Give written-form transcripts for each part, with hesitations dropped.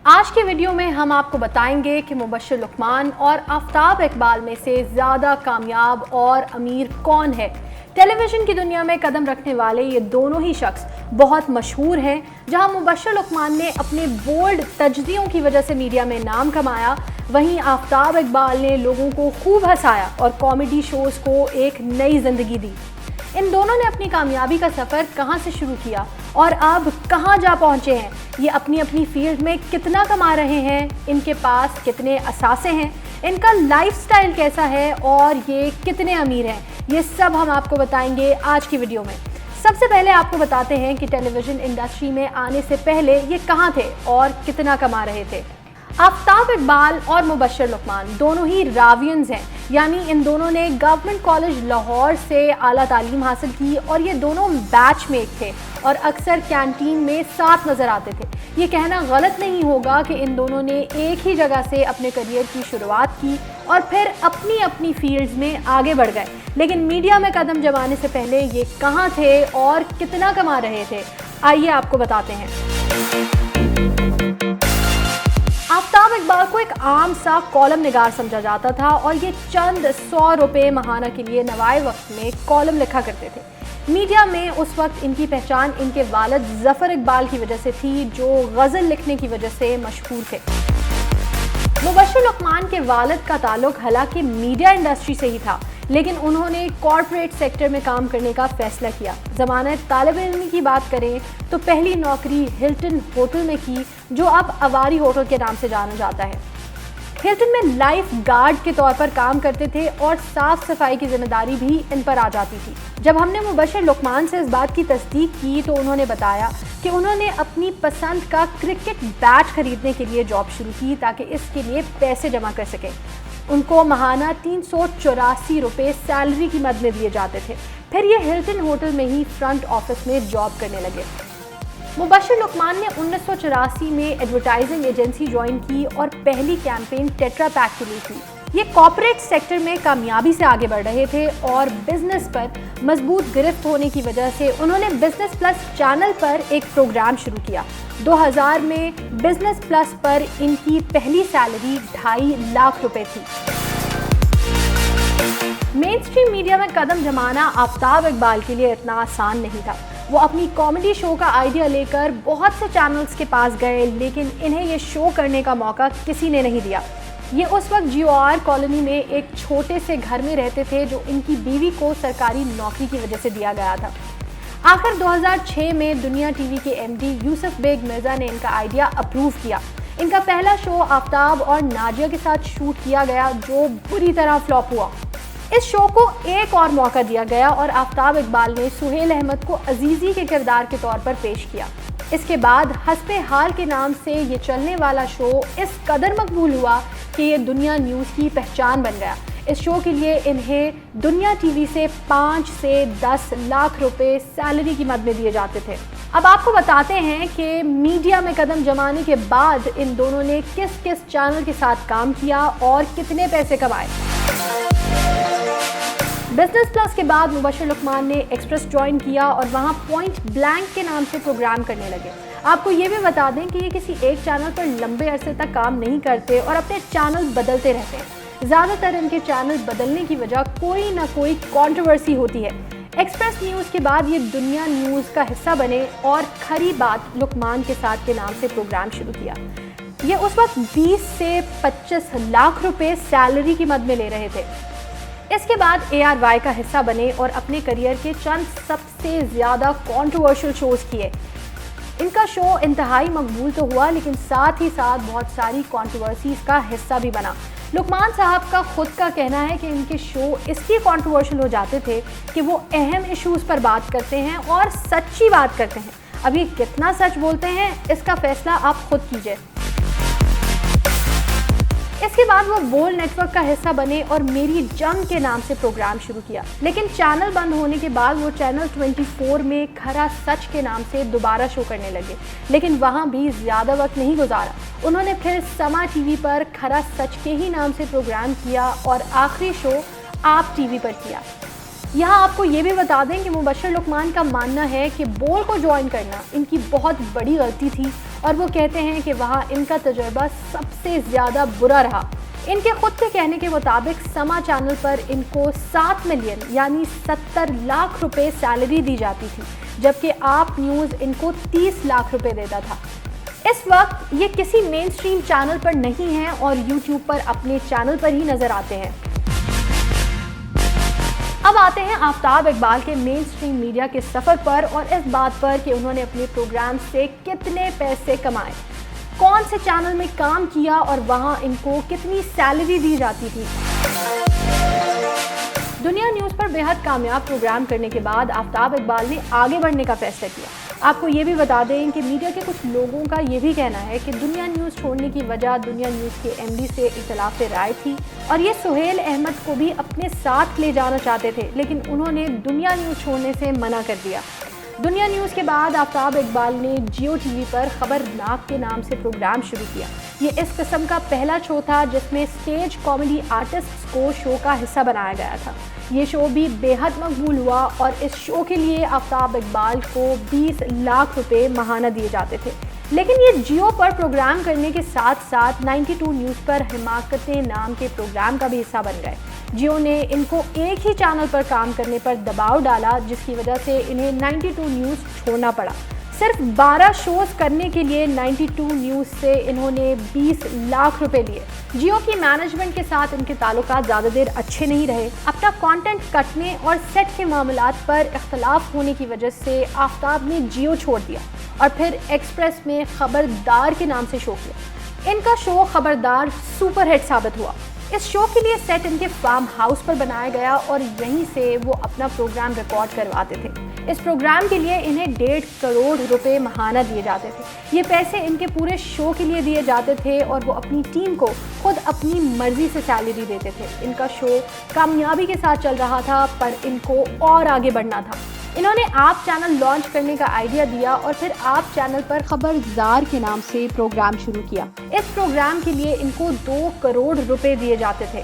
آج کے ویڈیو میں ہم آپ کو بتائیں گے کہ مبشر لقمان اور آفتاب اقبال میں سے زیادہ کامیاب اور امیر کون ہے۔ ٹیلی ویژن کی دنیا میں قدم رکھنے والے یہ دونوں ہی شخص بہت مشہور ہیں۔ جہاں مبشر لقمان نے اپنے بولڈ تجزیوں کی وجہ سے میڈیا میں نام کمایا، وہیں آفتاب اقبال نے لوگوں کو خوب ہنسایا اور کامیڈی شوز کو ایک نئی زندگی دی۔ ان دونوں نے اپنی کامیابی کا سفر کہاں سے شروع کیا اور اب کہاں جا پہنچے ہیں، یہ اپنی اپنی فیلڈ میں کتنا کما رہے ہیں، ان کے پاس کتنے اثاثے ہیں، ان کا لائف سٹائل کیسا ہے اور یہ کتنے امیر ہیں، یہ سب ہم آپ کو بتائیں گے آج کی ویڈیو میں۔ سب سے پہلے آپ کو بتاتے ہیں کہ ٹیلی ویژن انڈسٹری میں آنے سے پہلے یہ کہاں تھے اور کتنا کما رہے تھے۔ آفتاب اقبال اور مبشر لقمان دونوں ہی راوینز ہیں، یعنی ان دونوں نے گورنمنٹ کالج لاہور سے اعلیٰ تعلیم حاصل کی اور یہ دونوں بیچ میٹ تھے اور اکثر کینٹین میں ساتھ نظر آتے تھے۔ یہ کہنا غلط نہیں ہوگا کہ ان دونوں نے ایک ہی جگہ سے اپنے کریئر کی شروعات کی اور پھر اپنی اپنی فیلڈز میں آگے بڑھ گئے، لیکن میڈیا میں قدم جمانے سے پہلے یہ کہاں تھے اور کتنا کما رہے تھے، آئیے آپ کو بتاتے ہیں۔ آفتاب اقبال کو ایک عام سا کالم نگار سمجھا جاتا تھا اور یہ چند 100 روپے ماہانہ کے لیے نوائے وقت میں کالم لکھا کرتے تھے۔ میڈیا میں اس وقت ان کی پہچان ان کے والد ظفر اقبال کی وجہ سے تھی، جو غزل لکھنے کی وجہ سے مشہور تھے۔ مبشر لقمان کے والد کا تعلق حالانکہ میڈیا انڈسٹری سے ہی تھا، لیکن انہوں نے کارپوریٹ سیکٹر میں کام کرنے کا فیصلہ کیا۔ زمانہ طالب علم کی بات کریں تو پہلی نوکری ہلٹن ہوٹل میں کی، جو اب اواری ہوٹل کے نام سے جانا جاتا ہے۔ ہلٹن میں لائف گارڈ کے طور پر کام کرتے تھے اور صاف صفائی کی ذمہ داری بھی ان پر آ جاتی تھی۔ جب ہم نے مبشر لقمان سے اس بات کی تصدیق کی تو انہوں نے بتایا کہ انہوں نے اپنی پسند کا کرکٹ بیٹ خریدنے کے لیے جاب شروع کی تاکہ اس کے لیے پیسے جمع کر سکیں۔ ان کو ماہانہ 384 روپے سیلری کی مد میں دیے جاتے تھے۔ پھر یہ ہلٹن ہوٹل میں ہی فرنٹ آفس میں جاب کرنے لگے۔ مبشر لقمان نے 1984 میں ایڈورٹائزنگ ایجنسی جوائن کی اور پہلی کیمپین ٹیٹرا پیک کے لیے کی۔ یہ کارپوریٹ سیکٹر میں کامیابی سے آگے بڑھ رہے تھے اور بزنس پر مضبوط گرفت ہونے کی وجہ سے انہوں نے بزنس پلس چینل پر ایک پروگرام شروع کیا۔ 2000 میں بزنس پلس پر ان کی پہلی سیلری 2.5 لاکھ روپے تھی۔ مین سٹریم میڈیا میں قدم جمانا آفتاب اقبال کے لیے اتنا آسان نہیں تھا۔ وہ اپنی کامیڈی شو کا آئیڈیا لے کر بہت سے چینلز کے پاس گئے، لیکن انہیں یہ شو کرنے کا موقع کسی نے نہیں دیا۔ یہ اس وقت GOR کالونی میں ایک چھوٹے سے گھر میں رہتے تھے جو ان کی بیوی کو سرکاری نوکری کی وجہ سے دیا گیا تھا۔ آخر 2006 میں دنیا ٹی وی کے MD یوسف بیگ مرزا نے ان کا آئیڈیا اپروو کیا۔ ان کا پہلا شو آفتاب اور ناجیہ کے ساتھ شوٹ کیا گیا، جو بری طرح فلاپ ہوا۔ اس شو کو ایک اور موقع دیا گیا اور آفتاب اقبال نے سہیل احمد کو عزیزی کے کردار کے طور پر پیش کیا۔ اس کے بعد حسب حال کے نام سے یہ چلنے والا شو اس قدر مقبول ہوا کہ یہ دنیا نیوز کی پہچان بن گیا۔ اس شو کے لیے انہیں دنیا ٹی وی سے 5 سے 10 لاکھ روپے سیلری کی مد میں دیے جاتے تھے۔ اب آپ کو بتاتے ہیں کہ میڈیا میں قدم جمانے کے بعد ان دونوں نے کس کس چینل کے ساتھ کام کیا اور کتنے پیسے کمائے۔ بزنس پلس کے بعد مبشر لقمان نے ایکسپریس جوائن کیا اور وہاں پوائنٹ بلینک کے نام سے پروگرام کرنے لگے۔ آپ کو یہ بھی بتا دیں کہ یہ کسی ایک چینل پر لمبے عرصے تک کام نہیں کرتے اور اپنے چینل بدلتے رہتے ہیں۔ زیادہ تر ان کے چینل بدلنے کی وجہ کوئی نہ کوئی کنٹروورسی ہوتی ہے۔ ایکسپریس نیوز کے بعد یہ دنیا نیوز کا حصہ بنے اور کھری بات لقمان کے ساتھ کے نام سے پروگرام شروع کیا۔ یہ اس وقت 20 سے 25 لاکھ روپے سیلری کی مد میں لے رہے تھے۔ اس کے بعد ARY کا حصہ بنے اور اپنے کریئر کے چند سب سے زیادہ کنٹروورشل شوز کیے۔ ان کا شو انتہائی مقبول تو ہوا، لیکن ساتھ ہی ساتھ بہت ساری کنٹروورسیز کا حصہ بھی بنا۔ لقمان صاحب کا خود کا کہنا ہے کہ ان کے شو اس لیے کنٹروورشل ہو جاتے تھے کہ وہ اہم ایشوز پر بات کرتے ہیں اور سچی بات کرتے ہیں۔ اب یہ کتنا سچ بولتے ہیں اس کا فیصلہ آپ خود کیجئے۔ اس کے بعد وہ بول نیٹ ورک کا حصہ بنے اور میری جنگ کے نام سے پروگرام شروع کیا، لیکن چینل بند ہونے کے بعد وہ چینل 24 میں کھرا سچ کے نام سے دوبارہ شو کرنے لگے، لیکن وہاں بھی زیادہ وقت نہیں گزارا۔ انہوں نے پھر سما ٹی وی پر کھرا سچ کے ہی نام سے پروگرام کیا اور آخری شو آپ ٹی وی پر کیا۔ یہاں آپ کو یہ بھی بتا دیں کہ مبشر لقمان کا ماننا ہے کہ بول کو جوائن کرنا ان کی بہت بڑی غلطی تھی اور وہ کہتے ہیں کہ وہاں ان کا تجربہ سب سے زیادہ برا رہا۔ ان کے خود کے کہنے کے مطابق سما چینل پر ان کو 7 ملین یعنی 70 لاکھ روپے سیلری دی جاتی تھی، جبکہ آپ نیوز ان کو 30 لاکھ روپے دیتا تھا۔ اس وقت یہ کسی مین سٹریم چینل پر نہیں ہیں اور یوٹیوب پر اپنے چینل پر ہی نظر آتے ہیں۔ اب آتے ہیں آفتاب اقبال کے مین سٹریم میڈیا کے سفر پر اور اس بات پر کہ انہوں نے اپنے پروگرام سے کتنے پیسے کمائے، کون سے چینل میں کام کیا اور وہاں ان کو کتنی سیلری دی جاتی تھی۔ دنیا نیوز پر بے حد کامیاب پروگرام کرنے کے بعد آفتاب اقبال نے آگے بڑھنے کا فیصلہ کیا۔ آپ کو یہ بھی بتا دیں کہ میڈیا کے کچھ لوگوں کا یہ بھی کہنا ہے کہ دنیا نیوز چھوڑنے کی وجہ دنیا نیوز کے ایم ڈی سے اختلاف رائے تھی اور یہ سہیل احمد کو بھی اپنے ساتھ لے جانا چاہتے تھے، لیکن انہوں نے دنیا نیوز چھوڑنے سے منع کر دیا۔ دنیا نیوز کے بعد آفتاب اقبال نے جیو ٹی وی پر خبرناک کے نام سے پروگرام شروع کیا۔ یہ اس قسم کا پہلا شو تھا جس میں سٹیج کامیڈی آرٹسٹس کو شو کا حصہ بنایا گیا تھا۔ یہ شو بھی بے حد مقبول ہوا اور اس شو کے لیے آفتاب اقبال کو 20 لاکھ روپے ماہانہ دیے جاتے تھے۔ لیکن یہ جیو پر پروگرام کرنے کے ساتھ ساتھ 92 نیوز پر حماقتیں نام کے پروگرام کا بھی حصہ بن گئے۔ جیو نے ان کو ایک ہی چینل پر کام کرنے پر دباؤ ڈالا، جس کی وجہ سے انہیں 92 نیوز چھوڑنا پڑا۔ صرف 12 شوز کرنے کے لیے 92 نیوز سے انہوں نے 20 لاکھ روپے لیے۔ جیو کی مینجمنٹ کے ساتھ ان کے تعلقات زیادہ دیر اچھے نہیں رہے۔ اپنا کانٹینٹ کٹنے اور سیٹ کے معاملات پر اختلاف ہونے کی وجہ سے آفتاب نے جیو چھوڑ دیا اور پھر ایکسپریس میں خبردار کے نام سے شو کیا۔ ان کا شو خبردار سپر ہٹ ثابت ہوا۔ اس شو کے لیے سیٹ ان کے فارم ہاؤس پر بنایا گیا اور یہیں سے وہ اپنا پروگرام ریکارڈ کرواتے تھے۔ اس پروگرام کے لیے انہیں 1.5 کروڑ روپے ماہانہ دیے جاتے تھے۔ یہ پیسے ان کے پورے شو کے لیے دیے جاتے تھے اور وہ اپنی ٹیم کو خود اپنی مرضی سے سیلری دیتے تھے۔ ان کا شو کامیابی کے ساتھ چل رہا تھا پر ان کو اور آگے بڑھنا تھا۔ انہوں نے آپ چینل لانچ کرنے کا آئیڈیا دیا اور پھر آپ چینل پر خبردار کے نام سے پروگرام شروع کیا۔ اس پروگرام کے لیے ان کو 2 کروڑ روپے دیے جاتے تھے،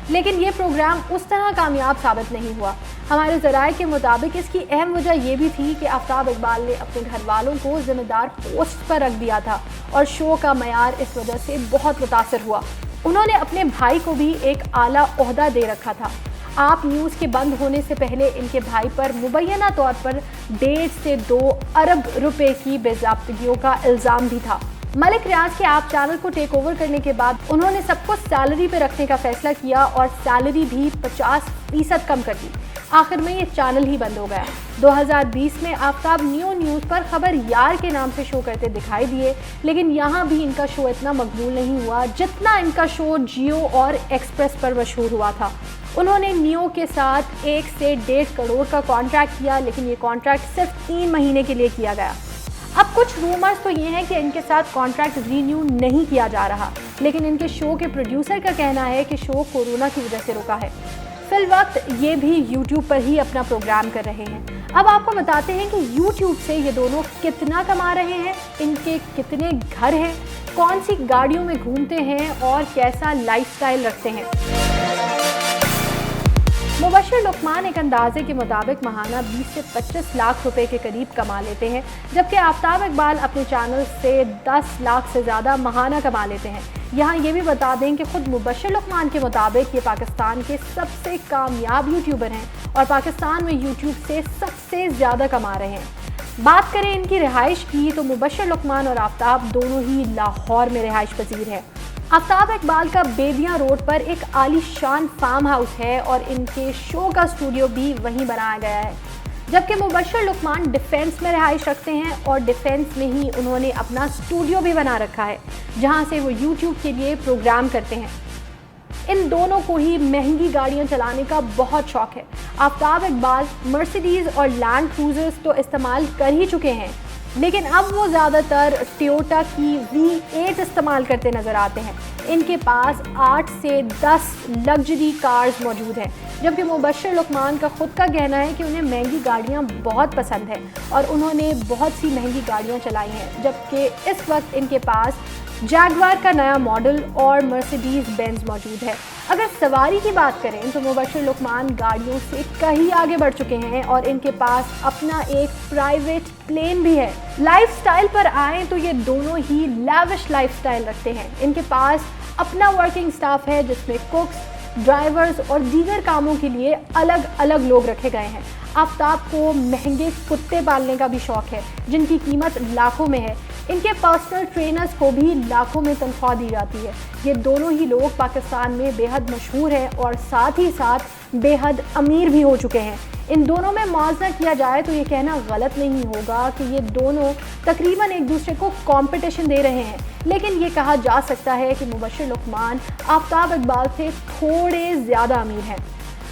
لیکن یہ پروگرام اس طرح کامیاب ثابت نہیں ہوا۔ ہمارے ذرائع کے مطابق اس کی اہم وجہ یہ بھی تھی کہ آفتاب اقبال نے اپنے گھر والوں کو ذمہ دار پوسٹ پر رکھ دیا تھا اور شو کا معیار اس وجہ سے بہت متاثر ہوا۔ انہوں نے اپنے بھائی کو بھی ایک اعلیٰ عہدہ دے رکھا تھا۔ آپ نیوز کے بند ہونے سے پہلے ان کے بھائی پر مبینہ طور پر 1.5 سے 2 ارب روپے کی بے ضابطگیوں کا الزام بھی تھا۔ ملک ریاض کے آپ چینل کو ٹیک اوور کرنے کے بعد انہوں نے سب کو سیلری پہ رکھنے کا فیصلہ کیا اور سیلری بھی 50% کم کر دی۔ آخر میں یہ چینل ہی بند ہو گیا۔ 2020 میں آفتاب نیوز پر خبر یار کے نام سے شو کرتے دکھائی دیے، لیکن یہاں بھی ان کا شو اتنا مقبول نہیں ہوا جتنا ان کا شو جیو اور ایکسپریس پر مشہور ہوا تھا۔ انہوں نے نیو کے ساتھ 1 سے 1.5 کروڑ کا کانٹریکٹ کیا، لیکن یہ کانٹریکٹ صرف 3 مہینے کے لیے کیا گیا۔ اب کچھ رومرز تو یہ ہیں کہ ان کے ساتھ کانٹریکٹ رینیو نہیں کیا جا رہا، لیکن ان کے شو کے پروڈیوسر کا کہنا ہے کہ شو کورونا کی وجہ سے رکا ہے۔ فی الوقت یہ بھی یوٹیوب پر ہی اپنا پروگرام کر رہے ہیں۔ اب آپ کو بتاتے ہیں کہ یوٹیوب سے یہ دونوں کتنا کما رہے ہیں، ان کے کتنے گھر ہیں، کون سی گاڑیوں میں گھومتے ہیں اور کیسا لائف سٹائل رکھتے ہیں۔ مبشر لقمان ایک اندازے کے مطابق ماہانہ 20 سے 25 لاکھ روپے کے قریب کما لیتے ہیں، جبکہ آفتاب اقبال اپنے چینل سے 10 لاکھ سے زیادہ ماہانہ کما لیتے ہیں۔ یہاں یہ بھی بتا دیں کہ خود مبشر لقمان کے مطابق یہ پاکستان کے سب سے کامیاب یوٹیوبر ہیں اور پاکستان میں یوٹیوب سے سب سے زیادہ کما رہے ہیں۔ بات کریں ان کی رہائش کی تو مبشر لقمان اور آفتاب دونوں ہی لاہور میں رہائش پذیر ہیں۔ آفتاب اقبال کا بیدیاں روڈ پر ایک عالی شان فارم ہاؤس ہے اور ان کے شو کا اسٹوڈیو بھی وہیں بنایا گیا ہے، جبکہ مبشر لقمان ڈیفینس میں رہائش رکھتے ہیں اور ڈیفینس میں ہی انہوں نے اپنا اسٹوڈیو بھی بنا رکھا ہے جہاں سے وہ یوٹیوب کے لیے پروگرام کرتے ہیں۔ ان دونوں کو ہی مہنگی گاڑیاں چلانے کا بہت شوق ہے۔ آفتاب اقبال مرسیڈیز اور لینڈ کروزرز تو استعمال کر ہی چکے ہیں، لیکن اب وہ زیادہ تر ٹویوٹا کی V8 استعمال کرتے نظر آتے ہیں۔ ان کے پاس 8 سے 10 لگژری کارز موجود ہیں، جبکہ مبشر لقمان کا خود کا کہنا ہے کہ انہیں مہنگی گاڑیاں بہت پسند ہیں اور انہوں نے بہت سی مہنگی گاڑیاں چلائی ہیں، جبکہ اس وقت ان کے پاس جیگوار کا نیا ماڈل اور مرسیڈیز بینز موجود ہے۔ اگر سواری کی بات کریں تو مبشر لقمان گاڑیوں سے کہیں آگے بڑھ چکے ہیں اور ان کے پاس اپنا ایک پرائیویٹ پلین بھی ہے۔ لائف سٹائل پر آئیں تو یہ دونوں ہی لیوش لائف سٹائل رکھتے ہیں۔ ان کے پاس اپنا ورکنگ سٹاف ہے جس میں کوکس، ڈرائیورز اور دیگر کاموں کے لیے الگ الگ لوگ رکھے گئے ہیں۔ آفتاب کو مہنگے کتے پالنے کا بھی شوق ہے جن کی قیمت لاکھوں میں ہے۔ ان کے پرسنل ٹرینرز کو بھی لاکھوں میں تنخواہ دی جاتی ہے۔ یہ دونوں ہی لوگ پاکستان میں بے حد مشہور ہیں اور ساتھ ہی ساتھ بے حد امیر بھی ہو چکے ہیں۔ ان دونوں میں موازنہ کیا جائے تو یہ کہنا غلط نہیں ہوگا کہ یہ دونوں تقریباً ایک دوسرے کو کمپٹیشن دے رہے ہیں، لیکن یہ کہا جا سکتا ہے کہ مبشر لقمان آفتاب اقبال سے تھوڑے زیادہ امیر ہیں۔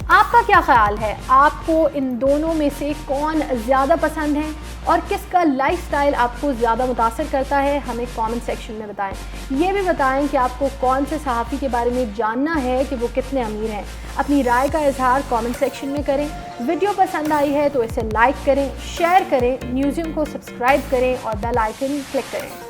آپ کا کیا خیال ہے؟ آپ کو ان دونوں میں سے کون زیادہ پسند ہے اور کس کا لائف سٹائل آپ کو زیادہ متاثر کرتا ہے؟ ہمیں کامنٹ سیکشن میں بتائیں۔ یہ بھی بتائیں کہ آپ کو کون سے صحافی کے بارے میں جاننا ہے کہ وہ کتنے امیر ہیں۔ اپنی رائے کا اظہار کامنٹ سیکشن میں کریں۔ ویڈیو پسند آئی ہے تو اسے لائک کریں، شیئر کریں، نیوزیم کو سبسکرائب کریں اور بیل آئیکن کلک کریں۔